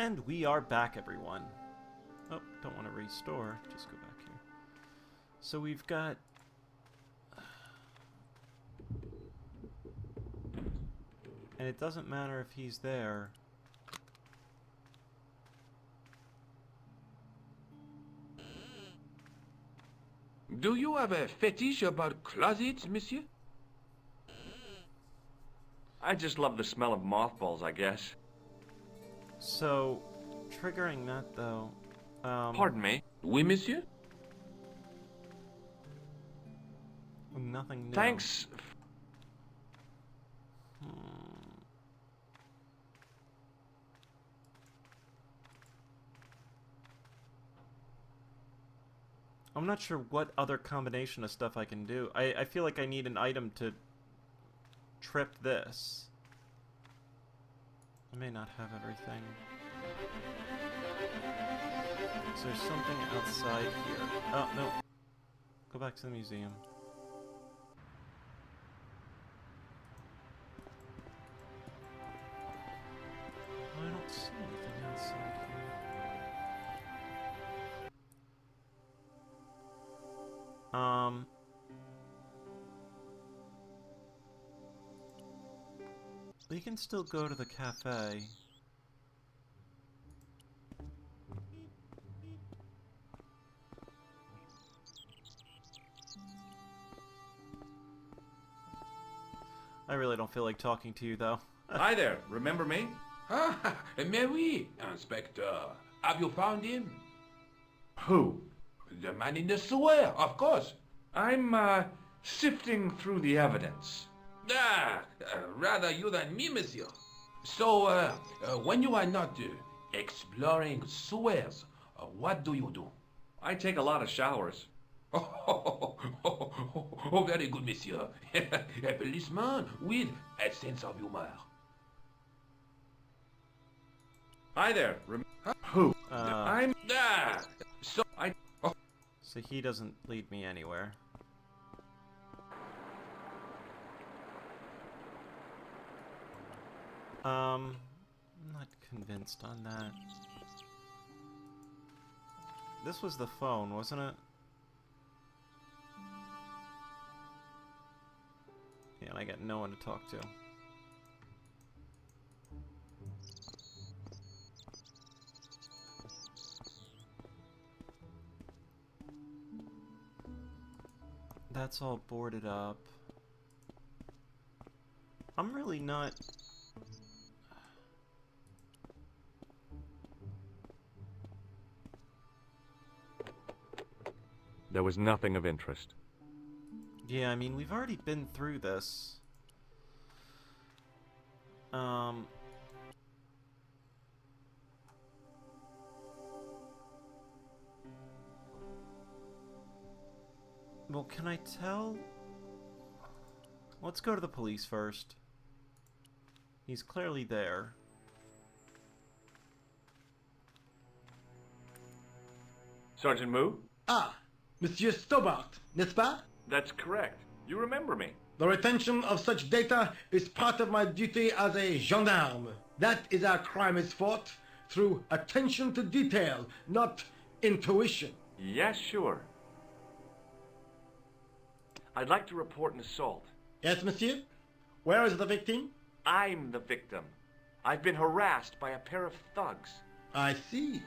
And we are back, everyone. Oh, don't want to restore. Just go back here. So we've got... And it doesn't matter if he's there. Do you have a fetish about closets, monsieur? I just love the smell of mothballs, I guess. So, triggering that, though... Pardon me? Oui, monsieur? Nothing new. Thanks. I'm not sure what other combination of stuff I can do. I feel like I need an item to trip this. I may not have everything. Is there something outside here? Oh, no. Go back to the museum. I don't see anything outside here. We can still go to the cafe. I really don't feel like talking to you, though. Hi there, remember me? Ah, mais oui, Inspector. Have you found him? Who? The man in the sewer, of course. I'm, sifting through the evidence. Rather you than me, monsieur. So, when you are not exploring sewers, what do you do? I take a lot of showers. Oh, very good, monsieur. A policeman with a sense of humor. Hi there, Who? So he doesn't lead me anywhere. I'm not convinced on that. This was the phone, wasn't it? Yeah, and I got no one to talk to. That's all boarded up. I'm really not... There was nothing of interest. Yeah, I mean, we've already been through this. Well, can I tell? Let's go to the police first. He's clearly there. Sergeant Moo? Ah, Monsieur Stobart, n'est-ce pas? That's correct. You remember me. The retention of such data is part of my duty as a gendarme. That is how crime is fought, through attention to detail, not intuition. Yes, sure. I'd like to report an assault. Yes, monsieur? Where is the victim? I'm the victim. I've been harassed by a pair of thugs. I see.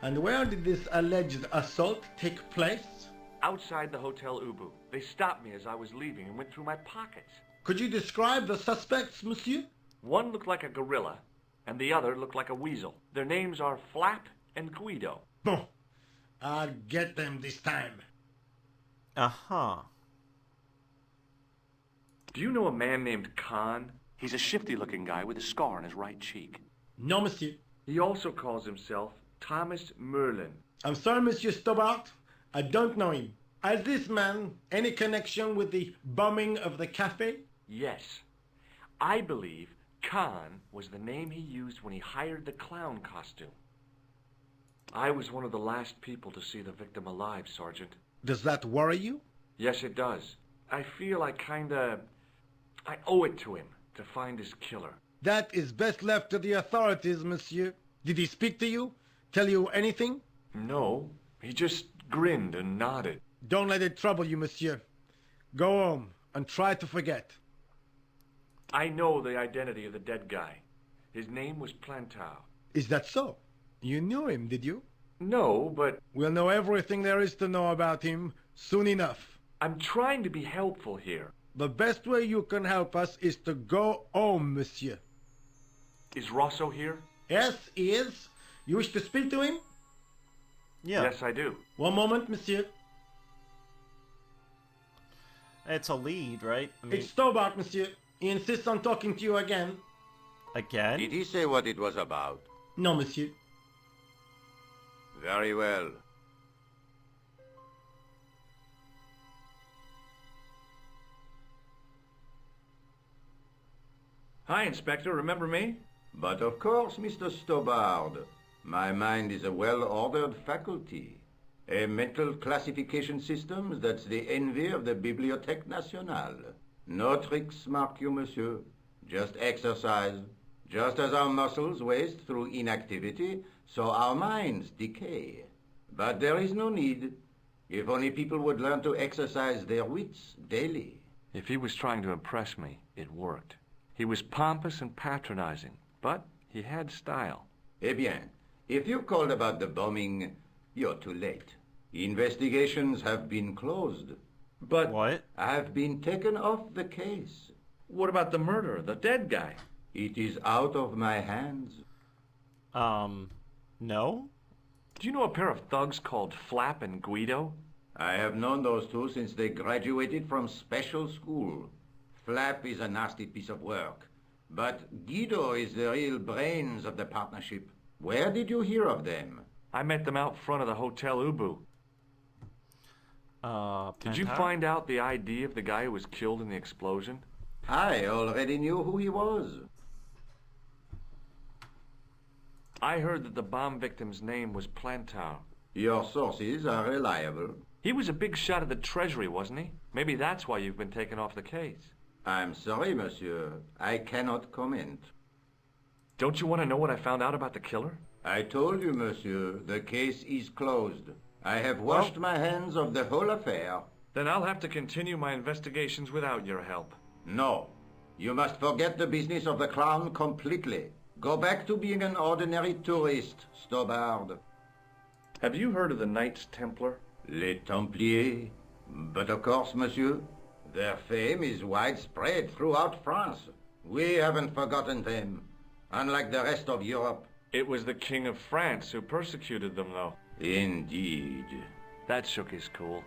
And where did this alleged assault take place? Outside the Hotel Ubu. They stopped me as I was leaving and went through my pockets. Could you describe the suspects, monsieur? One looked like a gorilla, and the other looked like a weasel. Their names are Flap and Guido. Bon. I'll get them this time. Uh-huh. Do you know a man named Khan? He's a shifty-looking guy with a scar on his right cheek. No, monsieur. He also calls himself Thomas Merlin. I'm sorry, Monsieur Stobart. I don't know him. Has this man any connection with the bombing of the cafe? Yes. I believe Khan was the name he used when he hired the clown costume. I was one of the last people to see the victim alive, Sergeant. Does that worry you? Yes, it does. I feel I owe it to him to find his killer. That is best left to the authorities, monsieur. Did he speak to you? Tell you anything? No, he just grinned and nodded. Don't let it trouble you, monsieur. Go home and try to forget. I know the identity of the dead guy. His name was Plantow. Is that so? You knew him, did you? No, but We'll know everything there is to know about him soon enough. I'm trying to be helpful here. The best way you can help us is to go home, monsieur. Is Rosso here? Yes, he is. You wish to speak to him? Yeah. Yes, I do. One moment, monsieur. It's a lead, right? I mean, It's Stobart, monsieur. He insists on talking to you again. again? Did he say what it was about? No, monsieur. Very well. Hi, Inspector. Remember me? But of course, Mr. Stobart. My mind is a well-ordered faculty. A mental classification system that's the envy of the Bibliothèque Nationale. No tricks, mark you, monsieur. Just exercise. Just as our muscles waste through inactivity, so our minds decay. But there is no need. If only people would learn to exercise their wits daily. If he was trying to impress me, it worked. He was pompous and patronizing, but he had style. Eh bien, if you called about the bombing, you're too late. Investigations have been closed. But What? Have been taken off the case. what about the murderer, the dead guy? It is out of my hands. No? Do you know a pair of thugs called Flap and Guido? I have known those two since they graduated from special school. Flap is a nasty piece of work, but Guido is the real brains of the partnership. Where did you hear of them? I met them out front of the Hotel Ubu. Did you Plantow? find out the ID of the guy who was killed in the explosion? I already knew who he was. I heard that the bomb victim's name was Plantow. Your sources are reliable. He was a big shot at the Treasury, wasn't he? Maybe that's why you've been taken off the case. I'm sorry, monsieur. I cannot comment. Don't you want to know what I found out about the killer? I told you, monsieur, the case is closed. I have washed my hands of the whole affair. Then I'll have to continue my investigations without your help. No. You must forget the business of the clown completely. Go back to being an ordinary tourist, Stobart. Have you heard of the Knights Templar? Les Templiers. But of course, monsieur, their fame is widespread throughout France. We haven't forgotten them, unlike the rest of Europe. It was the King of France who persecuted them, though. Indeed. That shook his cool.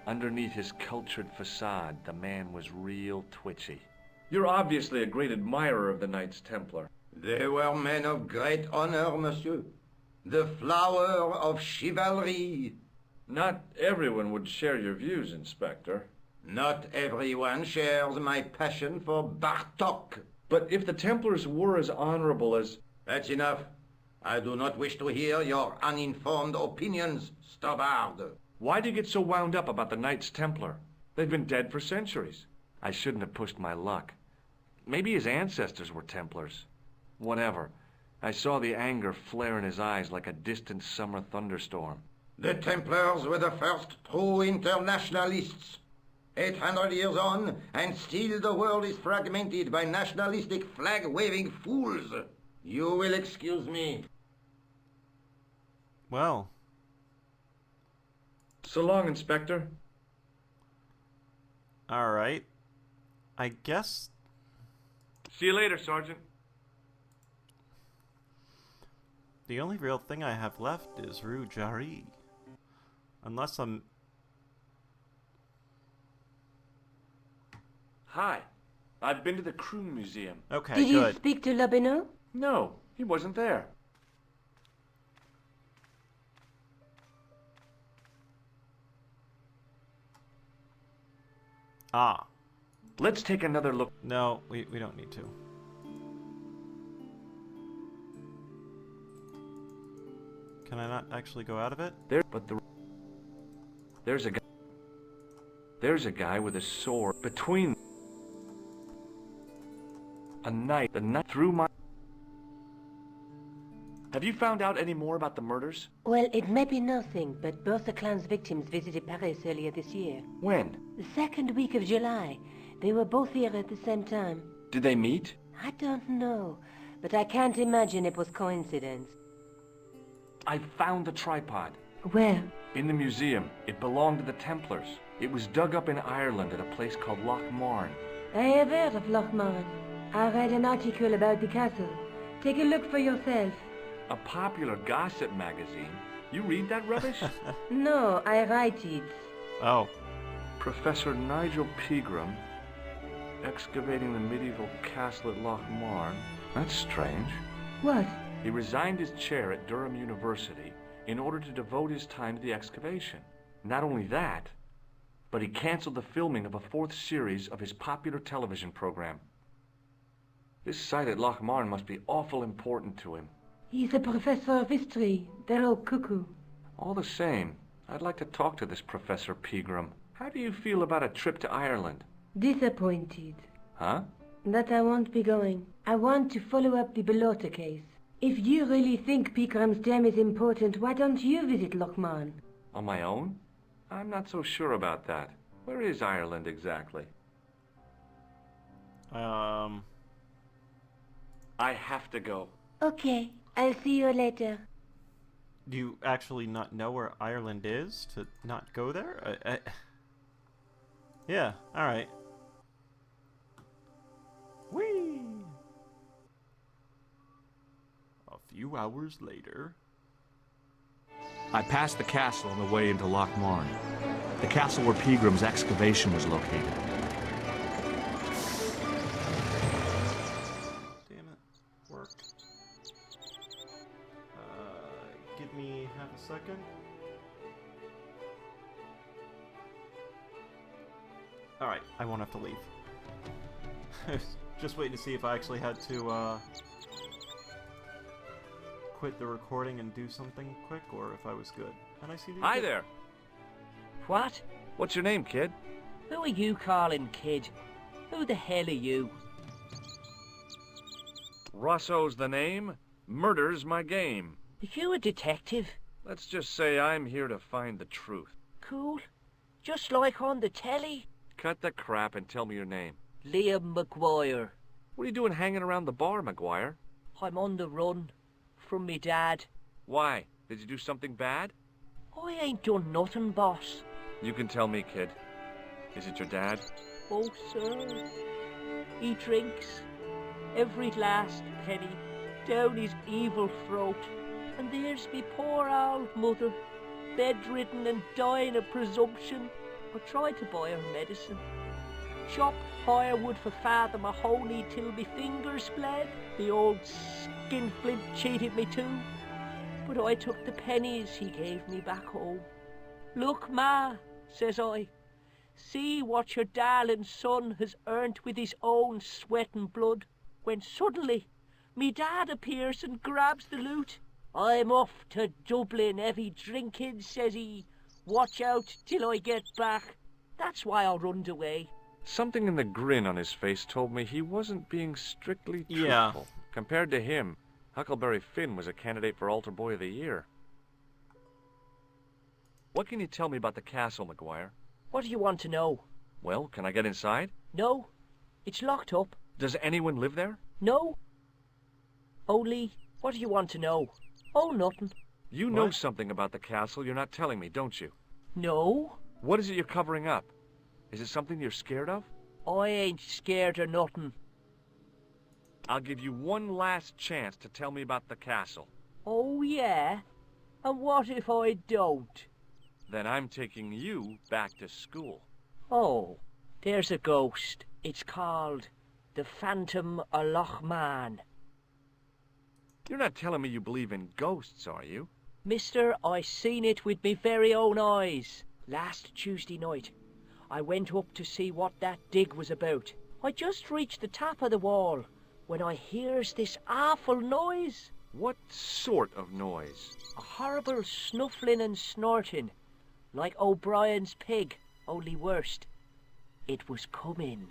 Underneath his cultured facade, the man was real twitchy. You're obviously a great admirer of the Knights Templar. They were men of great honor, monsieur. The flower of chivalry. Not everyone would share your views, Inspector. Not everyone shares my passion for Bartok. But if the Templars were as honorable as... That's enough. I do not wish to hear your uninformed opinions, Stobart. Why do you get so wound up about the Knights Templar? They've been dead for centuries. I shouldn't have pushed my luck. Maybe his ancestors were Templars. Whatever. I saw the anger flare in his eyes like a distant summer thunderstorm. The Templars were the first true internationalists. 800 years on, and still the world is fragmented by nationalistic flag-waving fools. You will excuse me. Well, So long, Inspector. alright. I guess See you later, Sergeant. the only real thing I have left is Rue Jarry. Unless I'm... Hi. I've been to the Crew Museum. Okay, Did you good. speak to Labeno? No, he wasn't there. Ah. Let's take another look. No, we don't need to. Can I not actually go out of it? There's a guy with a sword between a knife. The knife through my... Have you found out any more about the murders? Well, it may be nothing, but both the clan's victims visited Paris earlier this year. When? The second week of July. They were both here at the same time. Did they meet? I don't know, but I can't imagine it was coincidence. I found the tripod. Where? In the museum. It belonged to the Templars. It was dug up in Ireland at a place called Lochmar. I have heard of Lochmar. I read an article about the castle. Take a look for yourself. A popular gossip magazine. You read that rubbish? No, I write it. Oh. Professor Nigel Pegram, excavating the medieval castle at Lochmar. That's strange. What? He resigned his chair at Durham University in order to devote his time to the excavation. Not only that, but he canceled the filming of a 4th series of his popular television program. This site at Lochmar must be awful important to him. He's a professor of history. They're all cuckoo. All the same, I'd like to talk to this Professor Pegram. How do you feel about a trip to Ireland? Disappointed. Huh? That I won't be going. I want to follow up the Bellotta case. If you really think Pegram's gem is important, why don't you visit Lochmar? On my own? I'm not so sure about that. Where is Ireland exactly? I have to go. Okay, I'll see you later. Do you actually not know where Ireland is to not go there? Yeah, alright. Whee! A few hours later... I passed the castle on the way into Lochmar, the castle where Pegram's excavation was located. Damn it. Work. Give me half a second. Alright, I won't have to leave. Just waiting to see if I actually had to, quit the recording and do something quick, or if I was good. And I see that. Hi there. What? What's your name, kid? Who are you calling kid? Who the hell are you? Rosso's the name. Murder's my game. Are you a detective? Let's just say I'm here to find the truth. Cool. Just like on the telly? Cut the crap and tell me your name. Liam McGuire. What are you doing hanging around the bar, McGuire? I'm on the run. From me dad. Why? Did you do something bad? I ain't done nothing, boss. You can tell me, kid. Is it your dad? Oh, sir. He drinks every last penny down his evil throat. And there's me poor old mother, bedridden and dying of presumption. I tried to buy her medicine. Chopped firewood for Father Mahoney till me fingers bled. The old skinflint cheated me too. But I took the pennies he gave me back home. Look, Ma, says I, see what your darling son has earned with his own sweat and blood. When suddenly, me dad appears and grabs the loot. I'm off to Dublin, heavy drinking, says he. Watch out till I get back. That's why I runned away. Something in the grin on his face told me he wasn't being strictly truthful. Yeah. Compared to him, Huckleberry Finn was a candidate for Altar Boy of the Year. What can you tell me about the castle, McGuire? What do you want to know? Well, can I get inside? No, it's locked up. Does anyone live there? No. Only, what do you want to know? Oh, nothing. You know something about the castle you're not telling me, don't you? No. What is it you're covering up? Is it something you're scared of? I ain't scared of nothing. I'll give you one last chance to tell me about the castle. Oh, yeah? And what if I don't? Then I'm taking you back to school. Oh, there's a ghost. It's called the Phantom of Lochmar. You're not telling me you believe in ghosts, are you? Mister, I seen it with me very own eyes. Last Tuesday night, I went up to see what that dig was about. I just reached the top of the wall when I hears this awful noise. What sort of noise? A horrible snuffling and snorting, like O'Brien's pig, only worst. It was coming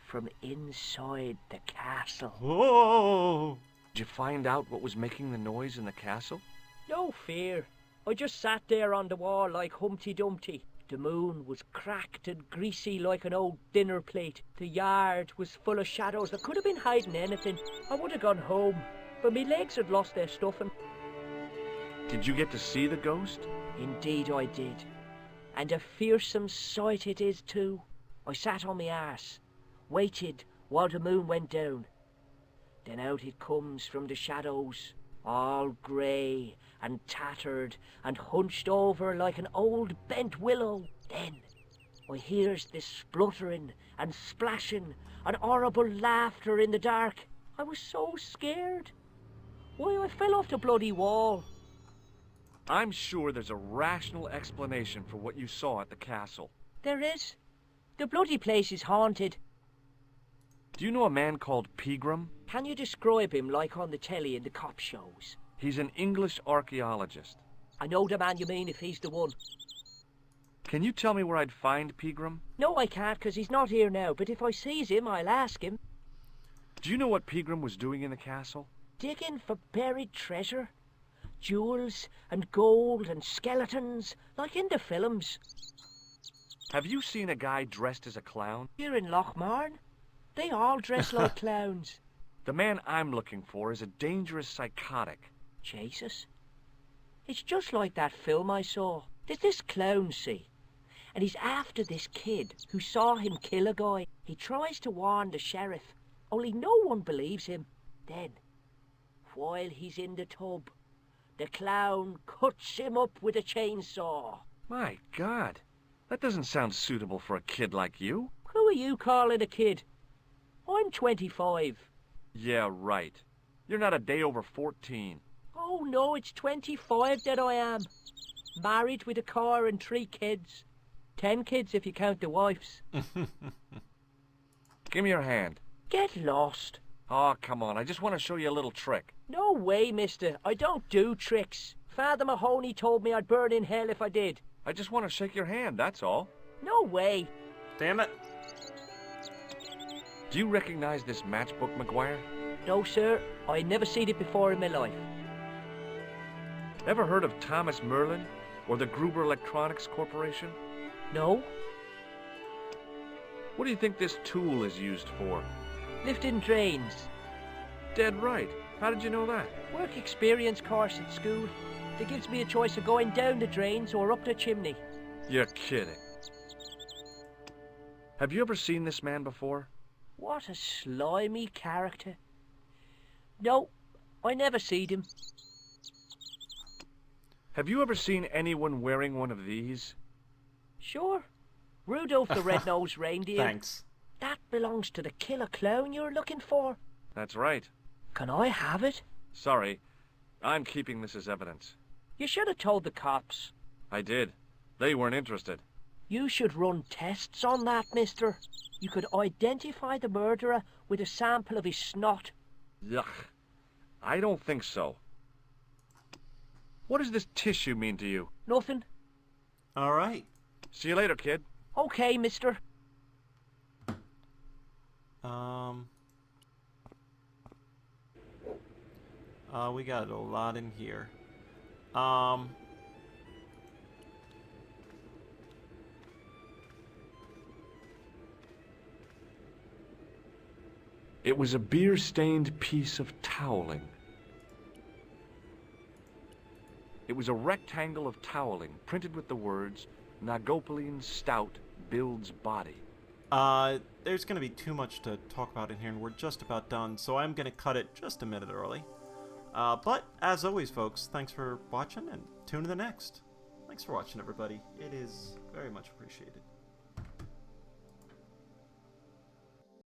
from inside the castle. Whoa! Did you find out what was making the noise in the castle? No fear. I just sat there on the wall like Humpty Dumpty. The moon was cracked and greasy like an old dinner plate. The yard was full of shadows. I could have been hiding anything. I would have gone home, but me legs had lost their stuffing. Did you get to see the ghost? Indeed I did. And a fearsome sight it is too. I sat on my arse, waited while the moon went down. Then out it comes from the shadows, all grey and tattered and hunched over like an old bent willow. Then I hears this spluttering and splashing and horrible laughter in the dark. I was so scared. Why, I fell off the bloody wall. I'm sure there's a rational explanation for what you saw at the castle. There is. The bloody place is haunted. Do you know a man called Pegram? Can you describe him like on the telly in the cop shows? He's an English archaeologist. I know the man you mean if he's the one. Can you tell me where I'd find Pegram? No, I can't, 'cause he's not here now, but if I sees him, I'll ask him. Do you know what Pegram was doing in the castle? Digging for buried treasure. Jewels and gold and skeletons, like in the films. Have you seen a guy dressed as a clown? Here in Lochmar, they all dress like clowns. The man I'm looking for is a dangerous psychotic. Jesus. It's just like that film I saw. There's this clown, see? And he's after this kid who saw him kill a guy. He tries to warn the sheriff, only no one believes him. Then, while he's in the tub, the clown cuts him up with a chainsaw. My God, that doesn't sound suitable for a kid like you. Who are you calling a kid? I'm 25. Yeah, right. You're not a day over 14. Oh no, it's 25 that I am. Married with a car and 3 kids. 10 kids if you count the wives. Give me your hand. Get lost. Oh, come on, I just want to show you a little trick. No way, mister. I don't do tricks. Father Mahoney told me I'd burn in hell if I did. I just want to shake your hand, that's all. No way. Damn it. Do you recognize this matchbook, McGuire? No, sir. I never seen it before in my life. Ever heard of Thomas Merlin or the Gruber Electronics Corporation? No? What do you think this tool is used for? Lifting drains. Dead right. How did you know that? Work experience course at school. That gives me a choice of going down the drains or up the chimney. You're kidding. Have you ever seen this man before? What a slimy character. No, I never seed him. Have you ever seen anyone wearing one of these? Sure. Rudolph the Red-Nosed Reindeer. Thanks. That belongs to the killer clown you're looking for. That's right. Can I have it? Sorry. I'm keeping this as evidence. You should have told the cops. I did. They weren't interested. You should run tests on that, mister. You could identify the murderer with a sample of his snot. Yuck. I don't think so. What does this tissue mean to you? Nothing. All right. See you later, kid. Okay, mister. We got a lot in here. It was a beer-stained piece of toweling. It was a rectangle of toweling printed with the words, Nagopaline Stout builds body. There's going to be too much to talk about in here, and we're just about done, so I'm going to cut it just a minute early. But, as always, folks, thanks for watching, and tune in the next. Thanks for watching, everybody. It is very much appreciated.